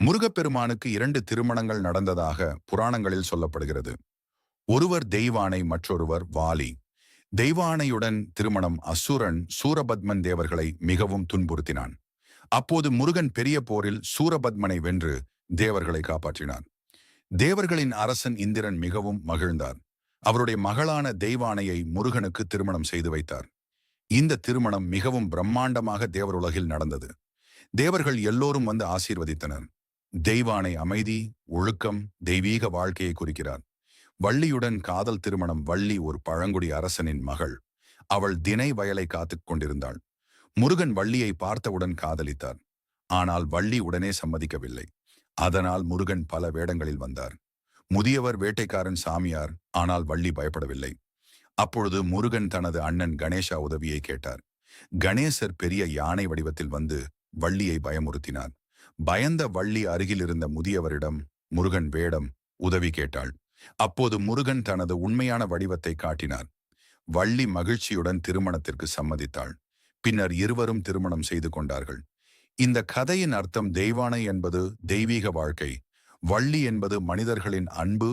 முருகப்பெருமானுக்கு 2 திருமணங்கள் நடந்ததாக புராணங்களில் சொல்லப்படுகிறது. ஒருவர் தெய்வானை, மற்றொருவர் வாலி. தெய்வானையுடன் திருமணம் அசுரன் சூரபத்மன் தேவர்களை மிகவும் துன்புறுத்தினான். அப்போது முருகன் பெரிய போரில் சூரபத்மனை வென்று தேவர்களை காப்பாற்றினார். தேவர்களின் அரசன் இந்திரன் மிகவும் மகிழ்ந்தார். அவருடைய மகளான தெய்வானையை முருகனுக்கு திருமணம் செய்து வைத்தார். இந்த திருமணம் மிகவும் பிரம்மாண்டமாக தேவருலகில் நடந்தது. தேவர்கள் எல்லோரும் வந்து ஆசீர்வதித்தனர். தெய்வானை அமைதி, ஒழுக்கம், தெய்வீக வாழ்க்கையை குறிக்கிறார். வள்ளியுடன் காதல் திருமணம். வள்ளி ஒரு பழங்குடி அரசனின் மகள். அவள் தினை வயலை காத்துக் கொண்டிருந்தாள். முருகன் வள்ளியை பார்த்தவுடன் காதலித்தார். ஆனால் வள்ளி உடனே சம்மதிக்கவில்லை. அதனால் முருகன் பல வேடங்களில் வந்தார். முதியவர், வேட்டைக்காரன், சாமியார். ஆனால் வள்ளி பயப்படவில்லை. அப்பொழுது முருகன் தனது அண்ணன் கணேசா உதவியை கேட்டார். கணேசர் பெரிய யானை வடிவத்தில் வந்து வள்ளியை பயமுறுத்தினார். பயந்த வள்ளி அருகில் இருந்த முதியவரிடம் முருகன் வேடம் உதவி கேட்டாள். அப்போது முருகன் தனது உண்மையான வடிவத்தை காட்டினார். வள்ளி மகிழ்ச்சியுடன் திருமணத்திற்கு சம்மதித்தாள். பின்னர் இருவரும் திருமணம் செய்து கொண்டார்கள். இந்த கதையின் அர்த்தம் தெய்வானை என்பது தெய்வீக வாழ்க்கை, வள்ளி என்பது மனிதர்களின் அன்பு